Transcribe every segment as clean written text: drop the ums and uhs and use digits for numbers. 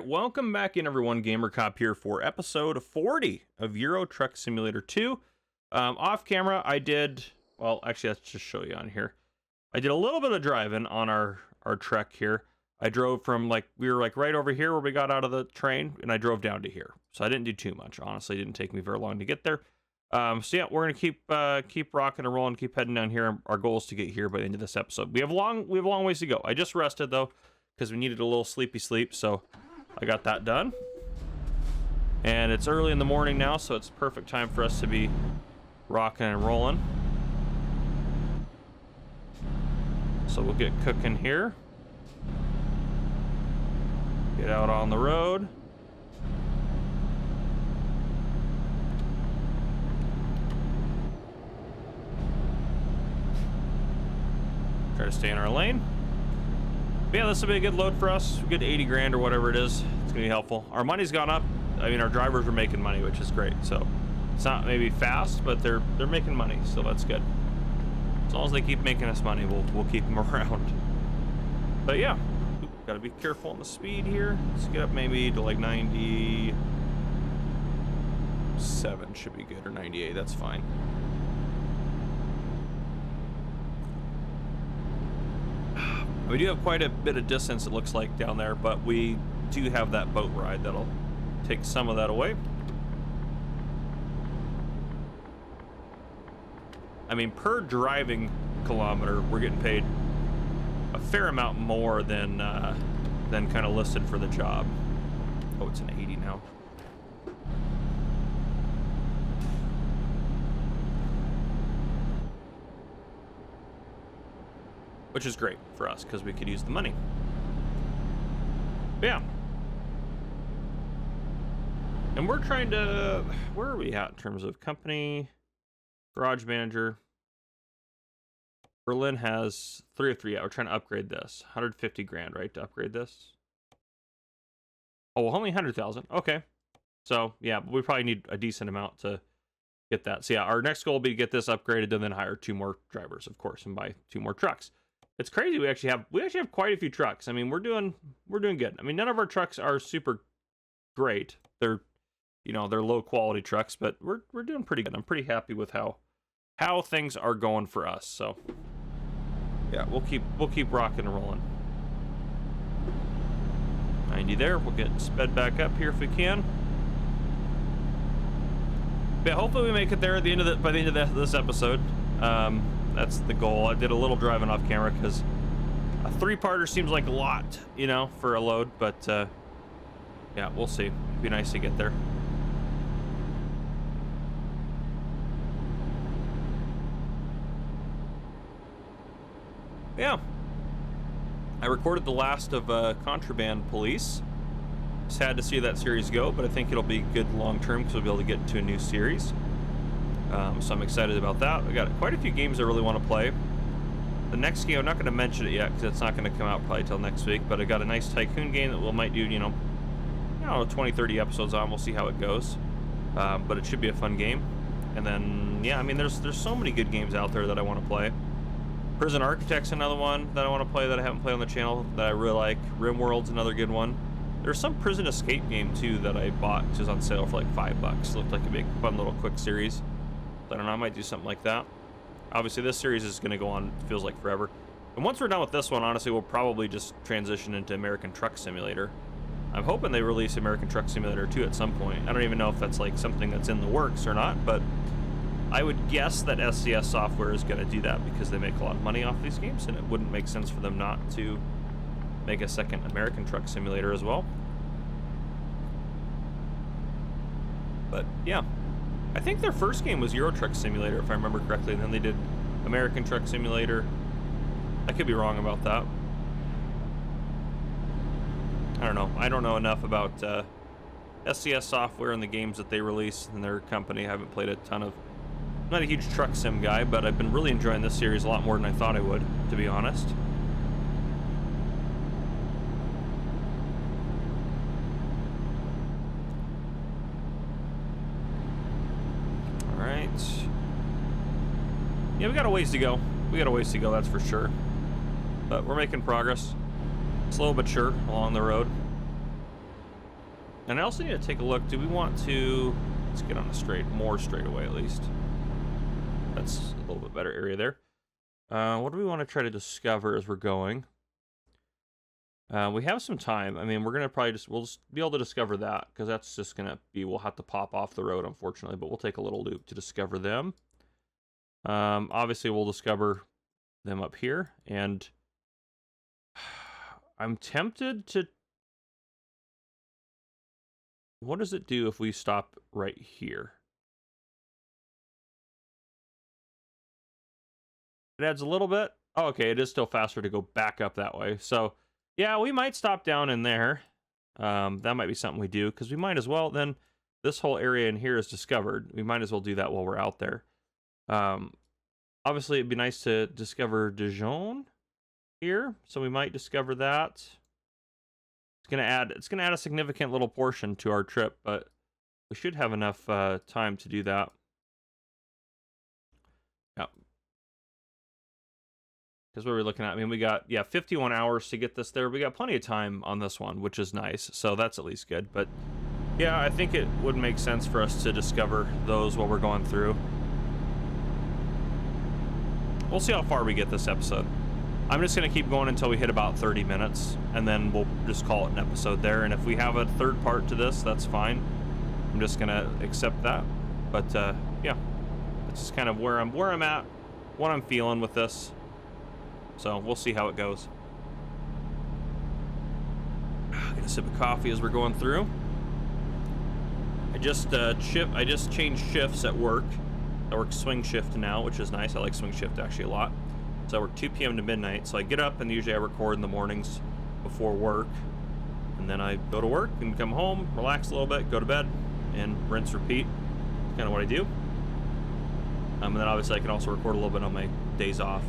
right, welcome back in, everyone. Gamer Cop here for episode 40 of Euro Truck Simulator 2. Off camera, I did, well, actually, let's just show you on here. I did a little bit of driving on our truck here. I drove from, we were right over here where we got out of the train, and I drove down to here. So I didn't do too much. Honestly, it didn't take me very long to get there. So yeah, we're gonna keep rocking and rolling, keep heading down here. Our goal is to get here by the end of this episode. We have a long ways to go. I just rested though, because we needed a little sleepy sleep, so I got that done. And it's early in the morning now, so it's perfect time for us to be rocking and rolling. So we'll get cooking here. Get out on the road. Try to stay in our lane. But yeah, this will be a good load for us. A good 80 grand or whatever it is. It's gonna be helpful. Our money's gone up. I mean, our drivers are making money, which is great. So it's not maybe fast, but they're making money, so that's good. As long as they keep making us money, we'll keep them around. But yeah, gotta be careful on the speed here. Let's get up maybe to like 97 should be good, or 98. That's fine. We do have quite a bit of distance, it looks like, down there, but we do have that boat ride that'll take some of that away. I mean, per driving kilometer, we're getting paid a fair amount more than kind of listed for the job. Oh, it's an 80 now. Which is great for us because we could use the money. But yeah. And we're trying to, where are we at in terms of company, garage manager? Berlin has 3 of 3. Yeah, we're trying to upgrade this. 150 grand, right, to upgrade this? Oh, well, only 100,000. Okay. So yeah, but we probably need a decent amount to get that. So yeah, our next goal will be to get this upgraded and then hire 2 more drivers, of course, and buy 2 more trucks. It's crazy. We actually have quite a few trucks. I mean, we're doing good. I mean, none of our trucks are super great. They're, they're low quality trucks, but we're doing pretty good. I'm pretty happy with how things are going for us. So yeah, we'll keep rocking and rolling. 90 there. We'll get sped back up here if we can. But hopefully we make it there at the end of by the end of this episode. That's the goal. I did a little driving off camera because a 3-parter seems like a lot, for a load, but yeah, we'll see. It'd be nice to get there. Yeah. I recorded the last of Contraband Police. Sad to see that series go, but I think it'll be good long term because we'll be able to get into a new series. So I'm excited about that. I got quite a few games I really want to play. The next game, I'm not going to mention it yet because it's not going to come out probably till next week, but I got a nice tycoon game that we might do, 20, 30 episodes on. We'll see how it goes. But it should be a fun game. And then, yeah, I mean, there's so many good games out there that I want to play. Prison Architect's another one that I want to play that I haven't played on the channel that I really like. RimWorld's another good one. There's some Prison Escape game, too, that I bought, which is on sale for like $5. Looked like a big, fun little quick series. I don't know, I might do something like that. Obviously, this series is going to go on, feels like forever. And once we're done with this one, honestly, we'll probably just transition into American Truck Simulator. I'm hoping they release American Truck Simulator 2 at some point. I don't even know if that's like something that's in the works or not, but I would guess that SCS Software is going to do that because they make a lot of money off these games, and it wouldn't make sense for them not to make a second American Truck Simulator as well. But yeah. I think their first game was Euro Truck Simulator, if I remember correctly, and then they did American Truck Simulator. I could be wrong about that. I don't know. I don't know enough about SCS Software and the games that they release in their company. I haven't played a ton of... I'm not a huge truck sim guy, but I've been really enjoying this series a lot more than I thought I would, to be honest. Yeah, we got a ways to go. That's for sure. But we're making progress. Slow but sure along the road. And I also need to take a look. Do we want to... Let's get on a more straightaway at least. That's a little bit better area there. What do we want to try to discover as we're going? We have some time. I mean, we're going to probably we'll just be able to discover that, because that's just going to be, we'll have to pop off the road, unfortunately, but we'll take a little loop to discover them. Obviously, we'll discover them up here, and I'm tempted to... What does it do if we stop right here? It adds a little bit. Oh, okay, it is still faster to go back up that way. So, yeah, we might stop down in there. That might be something we do, because we might as well, then this whole area in here is discovered. We might as well do that while we're out there. Obviously, it'd be nice to discover Dijon here, so we might discover that. It's gonna add a significant little portion to our trip, but we should have enough time to do that. Yep. Because what we're looking at, I mean, we got 51 hours to get this there. We got plenty of time on this one, which is nice. So that's at least good. But yeah, I think it would make sense for us to discover those while we're going through. We'll see how far we get this episode. I'm just going to keep going until we hit about 30 minutes, and then we'll just call it an episode there. And if we have a third part to this, that's fine. I'm just going to accept that. But yeah, that's just kind of where I'm at, what I'm feeling with this. So we'll see how it goes. Get a sip of coffee as we're going through. I just changed shifts at work. I work swing shift now, which is nice. I like swing shift actually a lot. So I work 2 p.m. to midnight. So I get up, and usually I record in the mornings before work. And then I go to work and come home, relax a little bit, go to bed, and rinse, repeat. That's kind of what I do. And then obviously I can also record a little bit on my days off.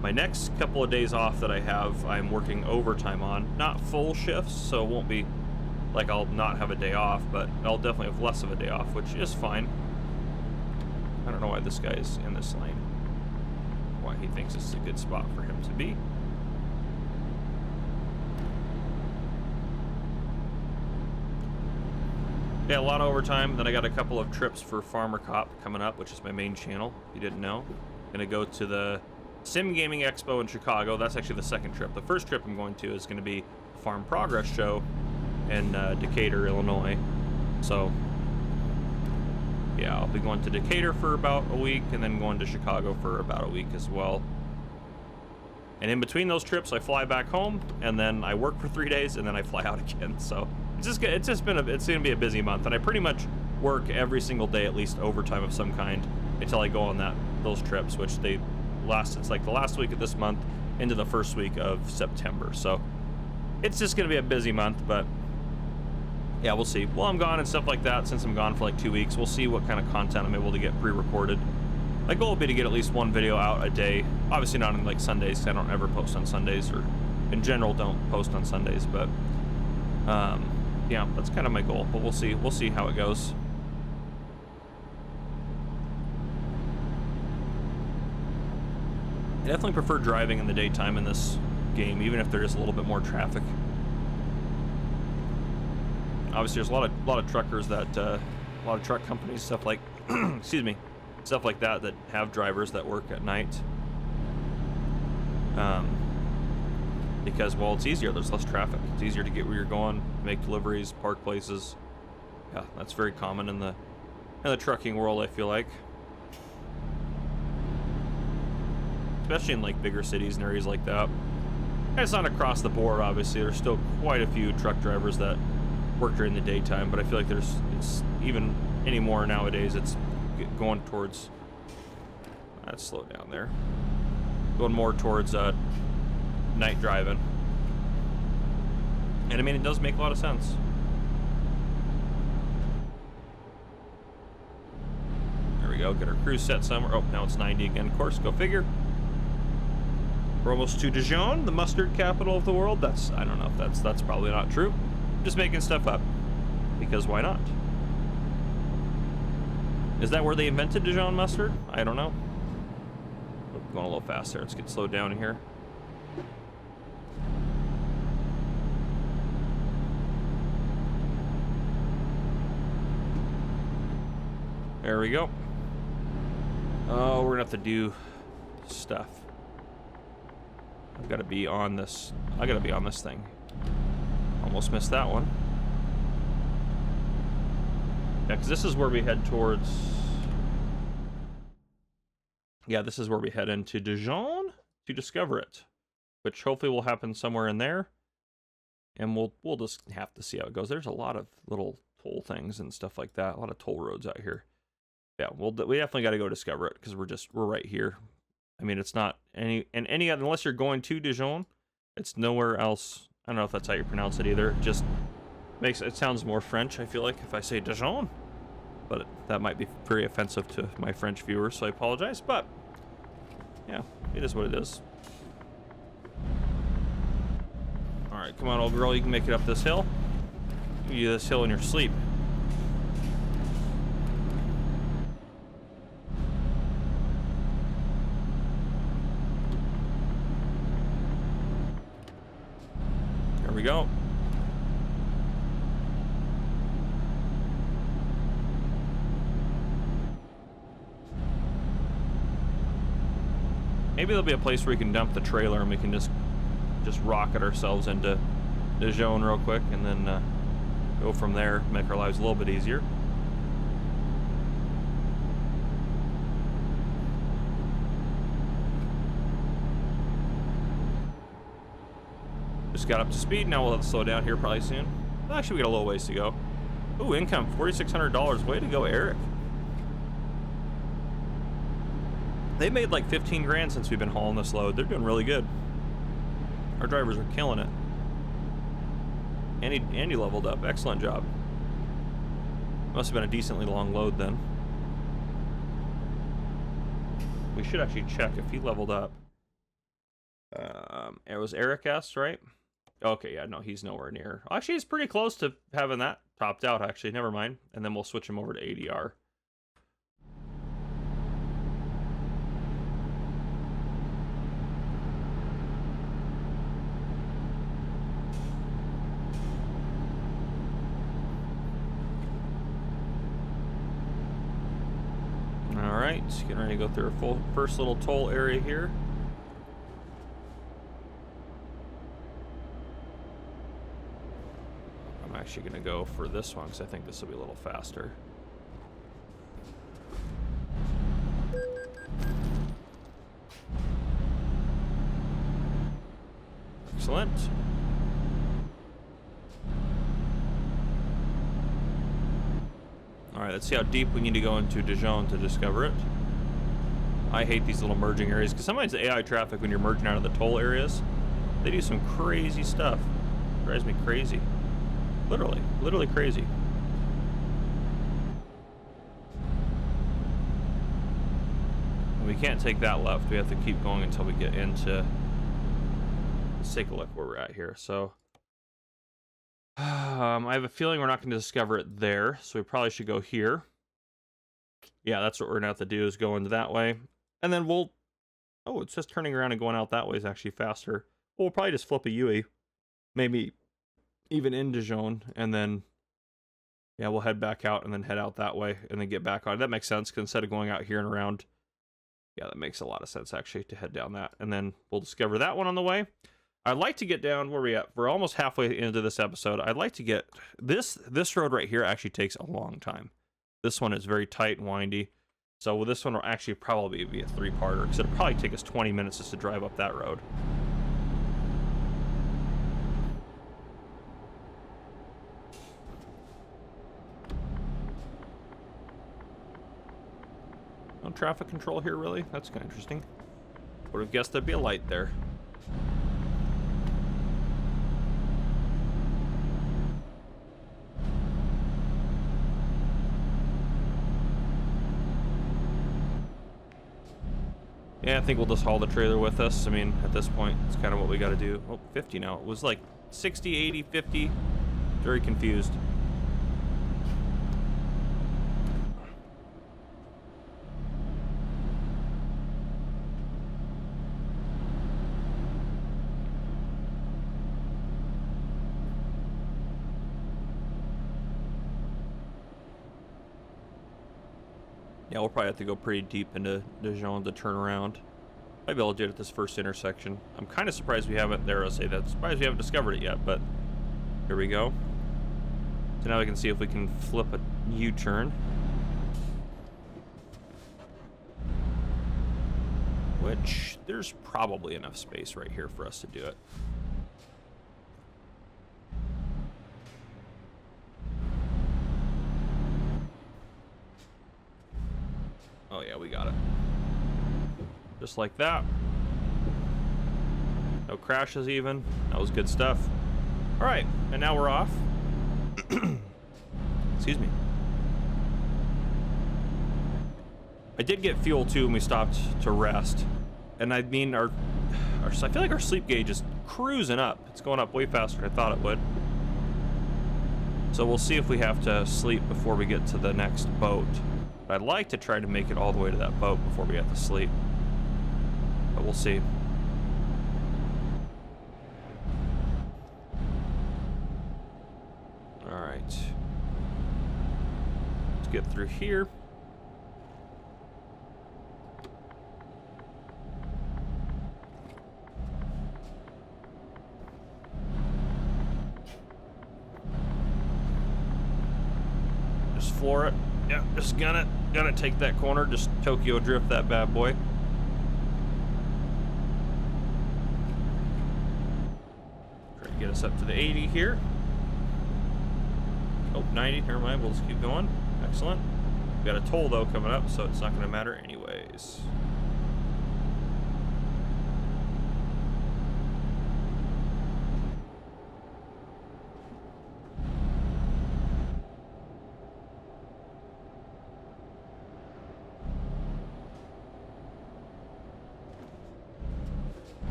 My next couple of days off that I have, I'm working overtime on. Not full shifts, so it won't be like I'll not have a day off, but I'll definitely have less of a day off, which is fine. I don't know why this guy is in this lane. Why he thinks this is a good spot for him to be. Yeah, a lot of overtime. Then I got a couple of trips for Farmer Cop coming up, which is my main channel, if you didn't know. Gonna go to the Sim Gaming Expo in Chicago. That's actually the second trip. The first trip I'm going to is going to be Farm Progress Show in Decatur, Illinois. So yeah, I'll be going to Decatur for about a week, and then going to Chicago for about a week as well. And in between those trips, I fly back home, and then I work for 3 days, and then I fly out again. So it's gonna be a busy month, and I pretty much work every single day, at least overtime of some kind, until I go on those trips, which they last. It's like the last week of this month into the first week of September. So it's just gonna be a busy month, but yeah, we'll see. While I'm gone and stuff like that, since I'm gone for like 2 weeks, we'll see what kind of content I'm able to get pre-recorded. My goal will be to get at least one video out a day. Obviously not on like Sundays. I don't ever post on Sundays, or in general don't post on Sundays, but yeah, that's kind of my goal. But we'll see how it goes. I definitely prefer driving in the daytime in this game, even if there is a little bit more traffic. Obviously, there's a lot of truckers that, a lot of truck companies, stuff like, excuse me, stuff like that have drivers that work at night. Because, well, it's easier. There's less traffic. It's easier to get where you're going, make deliveries, park places. Yeah, that's very common in the trucking world, I feel like. Especially in like bigger cities and areas like that. And it's not across the board, obviously. There's still quite a few truck drivers that work during the daytime, but I feel like it's even anymore nowadays. It's going towards, let's slow down there, going more towards night driving. And I mean, it does make a lot of sense. There we go, get our cruise set somewhere. Oh, now it's 90 again, of course, go figure. We're almost to Dijon, the mustard capital of the world. I don't know if that's probably not true. I'm just making stuff up, because why not? Is that where they invented Dijon mustard? I don't know. Going a little fast there. Let's get slowed down here. There we go. Oh, we're gonna have to do stuff. I've got to be on this. I gotta be on this thing. Almost missed that one. Yeah, because this is where we head towards. Yeah, this is where we head into Dijon to discover it, which hopefully will happen somewhere in there. And we'll just have to see how it goes. There's a lot of little toll things and stuff like that. A lot of toll roads out here. Yeah, we definitely got to go discover it because we're right here. I mean, it's not unless you're going to Dijon, it's nowhere else. I don't know if that's how you pronounce it either. It just makes it sounds more French, I feel like, if I say Dijon. But that might be very offensive to my French viewers, so I apologize. But yeah, it is what it is. All right, come on, old girl, you can make it up this hill. You do this hill in your sleep. There we go. Maybe there'll be a place where we can dump the trailer and we can just rocket ourselves into Dijon real quick and then go from there, make our lives a little bit easier. Just got up to speed. Now we'll have to slow down here probably soon. Well, actually, we got a little ways to go. Ooh, income, $4,600. Way to go, Eric. They made like 15 grand since we've been hauling this load. They're doing really good. Our drivers are killing it. Andy leveled up. Excellent job. Must have been a decently long load then. We should actually check if he leveled up. It was Eric S, right? Okay, yeah, no, he's nowhere near. Actually, he's pretty close to having that topped out, actually. Never mind. And then we'll switch him over to ADR. Alright, getting ready to go through our first little toll area here. I'm actually going to go for this one because I think this will be a little faster. Excellent. Alright, let's see how deep we need to go into Dijon to discover it. I hate these little merging areas because sometimes the AI traffic, when you're merging out of the toll areas, they do some crazy stuff. It drives me crazy. Literally crazy. And we can't take that left. We have to keep going until we get into... Let's take a look where we're at here. So... I have a feeling we're not going to discover it there, so we probably should go here. Yeah, that's what we're going to have to do, is go into that way. And then we'll... Oh, it's just turning around and going out that way is actually faster. We'll probably just flip a UE. Maybe even in Dijon, and then... Yeah, we'll head back out and then head out that way, and then get back on. That makes sense, because instead of going out here and around... Yeah, that makes a lot of sense, actually, to head down that. And then we'll discover that one on the way. I'd like to get down where we at. We're almost halfway into this episode. I'd like to get this road right here actually takes a long time. This one is very tight and windy. So this one will actually probably be a three-parter because it'll probably take us 20 minutes just to drive up that road. No traffic control here, really? That's kind of interesting. Would have guessed there'd be a light there. Yeah, I think we'll just haul the trailer with us. I mean, at this point, it's kind of what we got to do. Oh, 50 now. It was like 60, 80, 50. Very confused. Yeah, we'll probably have to go pretty deep into Dijon to turn around. Might be able to do it at this first intersection. I'm kind of surprised we haven't, there I'll say that, surprised we haven't discovered it yet, but here we go. So now we can see if we can flip a U-turn. Which, there's probably enough space right here for us to do it. Oh yeah, we got it. Just like that. No crashes even. That was good stuff. All right, and now we're off. Excuse me. I did get fuel too when we stopped to rest. And I mean, I feel like our sleep gauge is cruising up. It's going up way faster than I thought it would. So we'll see if we have to sleep before we get to the next boat. But I'd like to try to make it all the way to that boat before we have to sleep. But we'll see. All right. Let's get through here. Just floor it. Yeah, just gonna take that corner. Just Tokyo drift that bad boy. Try to get us up to the 80 here. Oh, 90, never mind, we'll just keep going. Excellent. We got a toll though coming up, so it's not gonna matter anyways.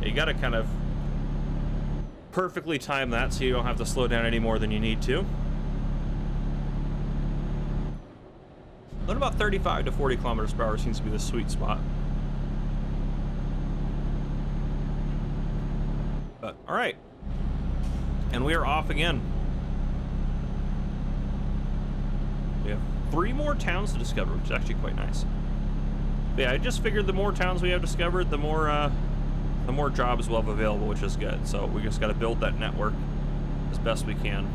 You gotta kind of perfectly time that so you don't have to slow down any more than you need to. Then about 35 to 40 kilometers per hour seems to be the sweet spot. But all right, and we are off again. We have 3 more towns to discover, which is actually quite nice. But yeah, I just figured the more towns we have discovered, the more jobs we'll have available, which is good. So we just got to build that network as best we can.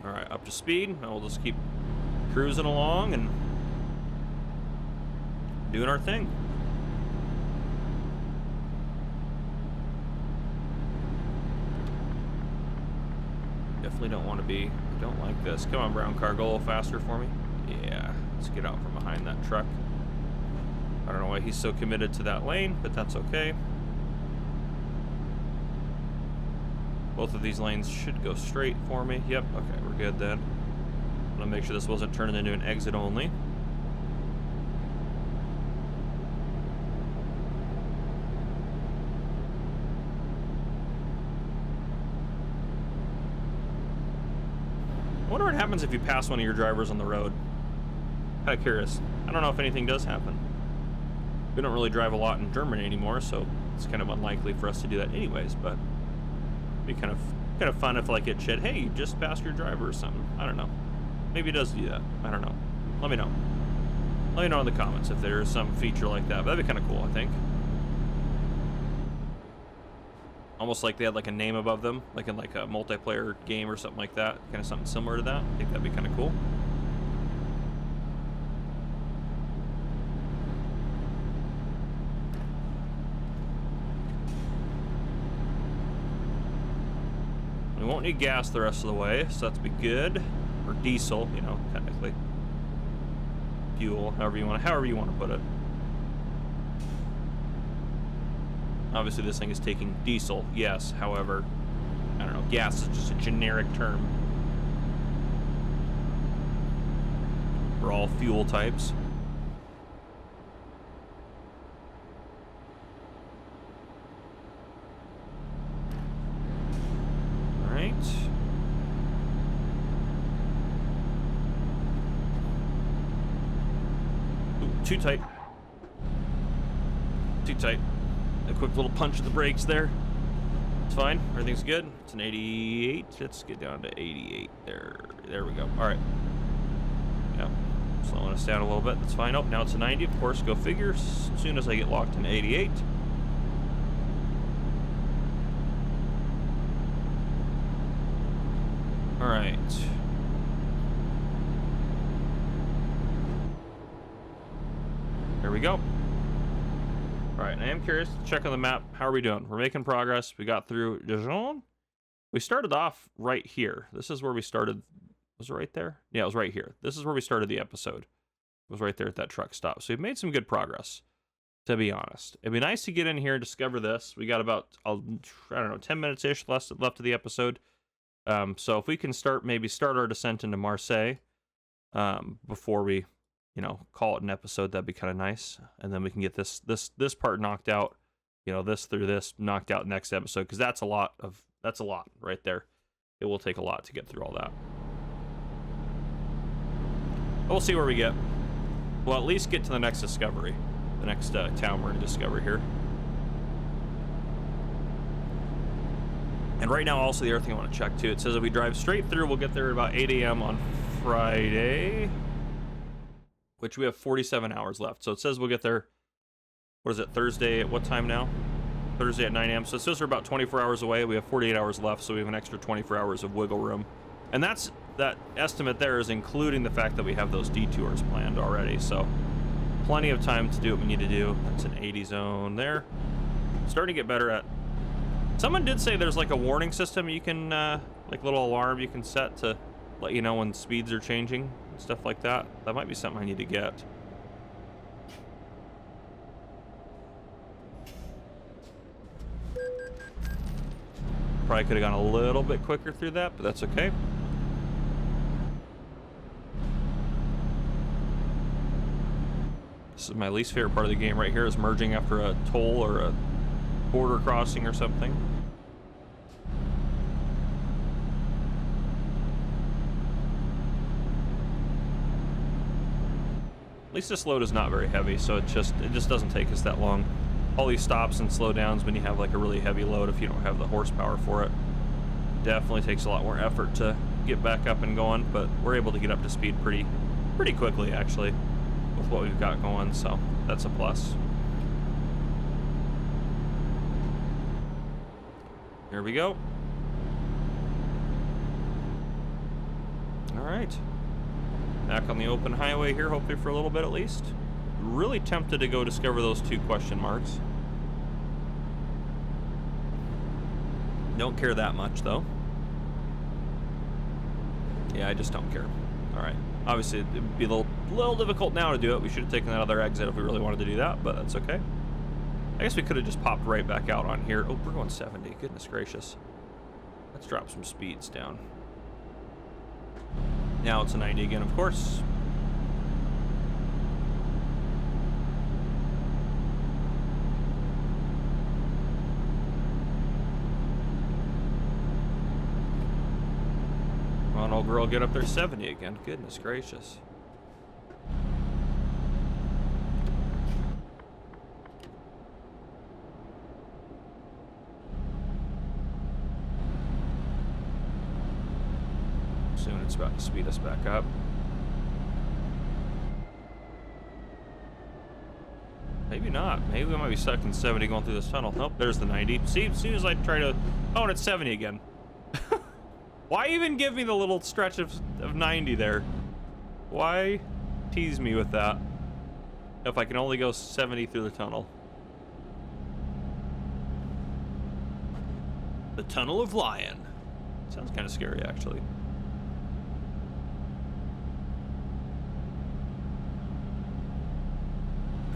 All right, up to speed, and we'll just keep cruising along and doing our thing. Definitely don't want to be, don't like this. Come on, brown car, go a little faster for me. Yeah, let's get out from behind that truck. I don't know why he's so committed to that lane, but that's okay. Both of these lanes should go straight for me. Yep, okay, we're good then. I'm gonna make sure this wasn't turning into an exit only. I wonder what happens if you pass one of your drivers on the road. Kinda curious. I don't know if anything does happen. We don't really drive a lot in Germany anymore, so it's kind of unlikely for us to do that anyways, but it'd be kind of fun if like it said, hey, you just passed your driver or something. I don't know. Maybe it does do that. I don't know. Let me know. Let me know in the comments if there's some feature like that. But that'd be kind of cool, I think. Almost like they had like a name above them, like in like a multiplayer game or something like that. Kind of something similar to that. I think that'd be kind of cool. We won't need gas the rest of the way, so that'll be good. Or diesel, you know, technically. Fuel, however you want to put it. Obviously this thing is taking diesel, yes, however, I don't know, gas is just a generic term for all fuel types. Alright. Ooh, too tight. Too tight. A quick little punch of the brakes there. It's fine. Everything's good. It's an 88. Let's get down to 88. There we go. All right. Yeah. Slowing us down a little bit. That's fine. Oh, now it's a 90. Of course, go figure. As soon as I get locked in 88. All right. There we go. All right, I am curious. Check on the map. How are we doing? We're making progress. We got through Dijon. We started off right here. This is where we started. Was it right there? Yeah, it was right here. This is where we started the episode. It was right there at that truck stop. So we've made some good progress, to be honest. It'd be nice to get in here and discover this. We got about, I don't know, 10 minutes-ish left of the episode. So if we can maybe start our descent into Marseille before we, call it an episode, that'd be kind of nice. And then we can get this part knocked out, this through this knocked out next episode, because that's a lot right there. It will take a lot to get through all that. But we'll see where we get. We'll at least get to the next discovery, the next town we're going to discover here. And right now, also, the other thing I want to check, too, it says if we drive straight through, we'll get there at about 8 a.m. on Friday, which we have 47 hours left. So it says we'll get there, what is it, Thursday at what time now? Thursday at 9 a.m. So it says we're about 24 hours away. We have 48 hours left, so we have an extra 24 hours of wiggle room. And that estimate there is including the fact that we have those detours planned already. So plenty of time to do what we need to do. That's an 80 zone there. Starting to get better at... Someone did say there's like a warning system you can, like little alarm you can set to let you know when speeds are changing and stuff like that. That might be something I need to get. Probably could have gone a little bit quicker through that, but that's okay. This is my least favorite part of the game right here, is merging after a toll or a border crossing or something. At least this load is not very heavy, so it just doesn't take us that long. All these stops and slow downs when you have like a really heavy load, if you don't have the horsepower for it, definitely takes a lot more effort to get back up and going, but we're able to get up to speed pretty quickly actually with what we've got going, so that's a plus. Here we go. All right. Back on the open highway here, hopefully for a little bit at least. Really tempted to go discover those 2 question marks. Don't care that much, though. Yeah, I just don't care. All right. Obviously, it'd be a little difficult now to do it. We should have taken that other exit if we really wanted to do that, but that's okay. I guess we could have just popped right back out on here. Oh, we're going 70. Goodness gracious. Let's drop some speeds down. Now it's a 90 again, of course. Come on, old girl, get up there 70 again. Goodness gracious. Soon it's about to speed us back up. Maybe not. Maybe we might be stuck in 70 going through this tunnel. Nope, there's the 90. See, as soon as I try to... Oh, and it's 70 again. Why even give me the little stretch of 90 there? Why tease me with that if I can only go 70 through the tunnel? The Tunnel of Lion. Sounds kind of scary, actually.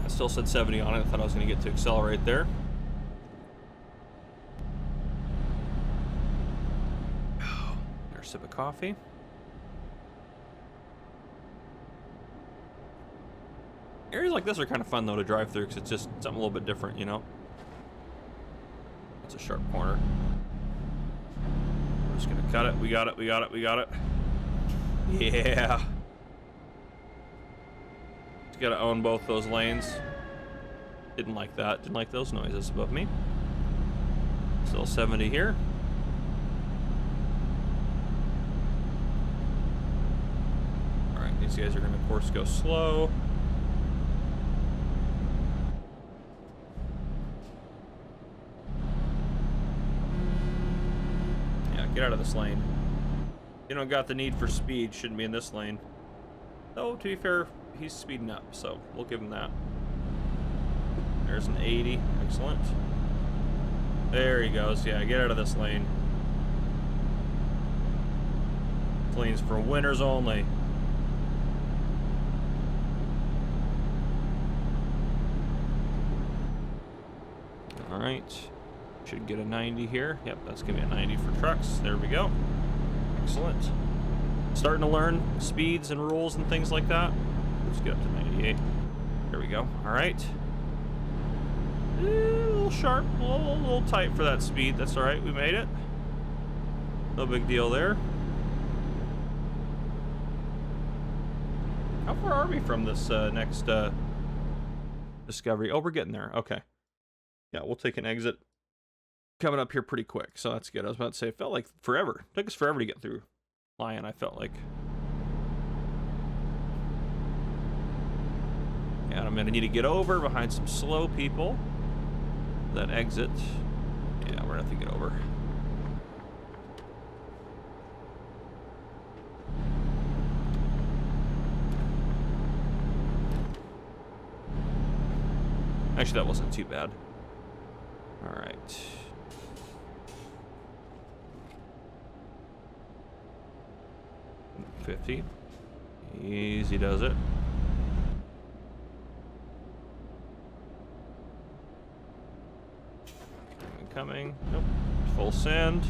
I still said 70 on it. I thought I was going to get to accelerate there. There's a sip of coffee. Areas like this are kind of fun, though, to drive through because it's just something a little bit different, you know? That's a sharp corner. We're just going to cut it. We got it. We got it. We got it. Yeah. Got to own both those lanes. Didn't like that. Didn't like those noises above me. Still 70 here. All right, these guys are going to, of course, go slow. Yeah, get out of this lane. You don't got the need for speed, shouldn't be in this lane. Though, to be fair, he's speeding up, so we'll give him that. There's an 80, excellent. There he goes, yeah, get out of this lane. This lane's for winners only. All right, should get a 90 here. Yep, that's gonna be a 90 for trucks. There we go. Excellent. Starting to learn speeds and rules and things like that. Let's get up to 98. There we go. All right. A little sharp, a little tight for that speed. That's all right. We made it. No big deal there. How far are we from this next discovery? Oh, we're getting there. Okay. Yeah, we'll take an exit coming up here pretty quick, so that's good. I was about to say, it felt like forever. It took us forever to get through Lion, I felt like. Yeah, I'm gonna need to get over behind some slow people. That exit. Yeah, we're gonna have to get over. Actually, that wasn't too bad. All right. $50. Easy does it. Coming. Nope. Full send.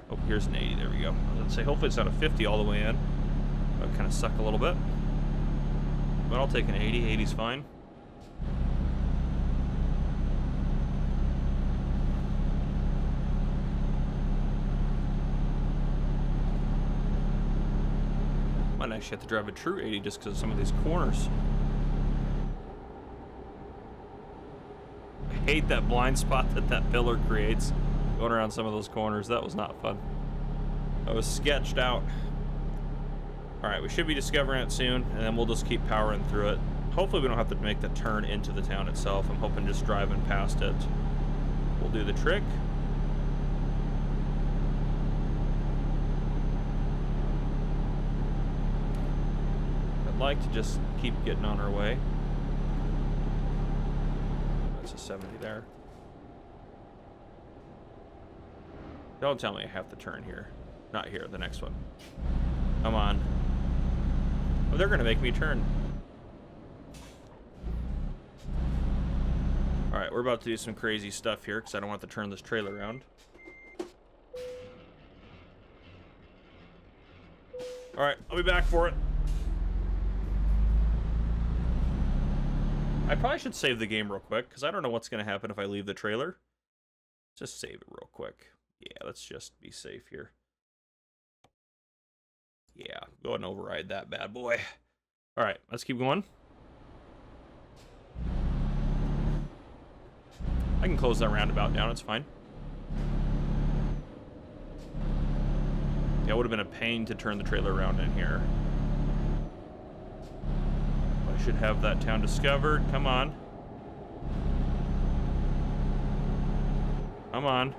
Oh, here's an 80. There we go. I was gonna say, hopefully it's not a 50 all the way in. That would kind of suck a little bit. But I'll take an 80. 80's fine. Might actually have to drive a true 80 just because of some of these corners. I hate that blind spot that pillar creates going around some of those corners. That was not fun. I was sketched out. All right, we should be discovering it soon, and then we'll just keep powering through it. Hopefully we don't have to make the turn into the town itself. I'm hoping just driving past it will do the trick. I'd like to just keep getting on our way. That's a 70 there. Don't tell me I have to turn here. Not here, the next one. Come on. Oh, they're gonna make me turn. All right, we're about to do some crazy stuff here because I don't want to turn this trailer around. All right, I'll be back for it. I probably should save the game real quick because I don't know what's gonna happen if I leave the trailer. Just save it real quick. Yeah, let's just be safe here. Yeah, go ahead and override that bad boy. All right, let's keep going. I can close that roundabout down, it's fine. Yeah, it would have been a pain to turn the trailer around in here. I should have that town discovered. Come on. Come on.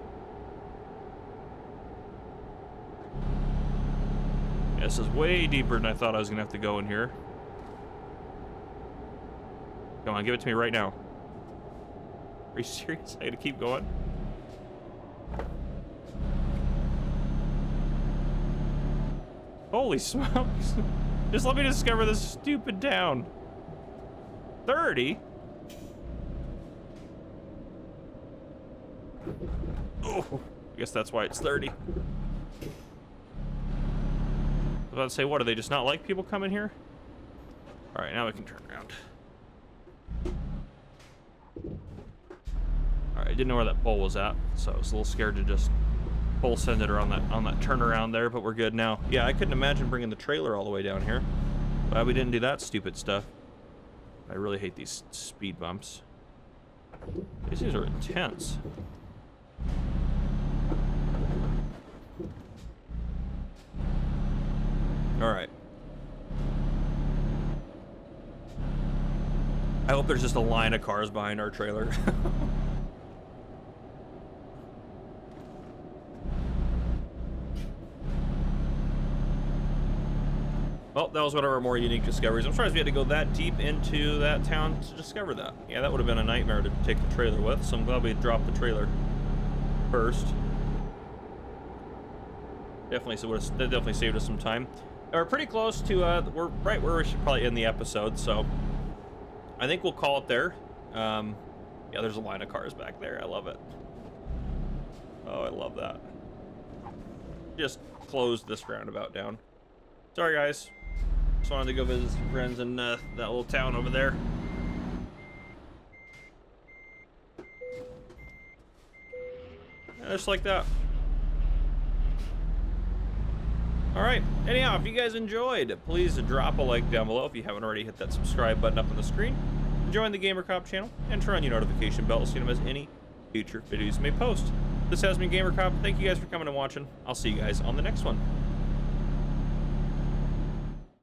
This is way deeper than I thought I was gonna have to go in here. Come on, give it to me right now. Are you serious? I gotta keep going? Holy smokes. Just let me discover this stupid town. 30? Oh, I guess that's why it's 30. I was about to say, what, do they just not like people coming here? All right, now we can turn around. All right, I didn't know where that pole was at, so I was a little scared to just pole send it around on that turnaround there, but we're good now. Yeah, I couldn't imagine bringing the trailer all the way down here. Glad we didn't do that stupid stuff. I really hate these speed bumps. These are intense. All right. I hope there's just a line of cars behind our trailer. Well, that was one of our more unique discoveries. I'm surprised we had to go that deep into that town to discover that. Yeah, that would have been a nightmare to take the trailer with, so I'm glad we dropped the trailer first. That definitely saved us some time. We're pretty close to, we're right where we should probably end the episode, so I think we'll call it there. Yeah, there's a line of cars back there. I love it. Oh, I love that. Just closed this roundabout down. Sorry, guys. Just wanted to go visit some friends in that little town over there. Yeah, just like that. All right. Anyhow, if you guys enjoyed, please drop a like down below. If you haven't already, hit that subscribe button up on the screen. Join the Gamer Cop channel and turn on your notification bell so you don't miss any future videos we may post. This has been Gamer Cop. Thank you guys for coming and watching. I'll see you guys on the next one.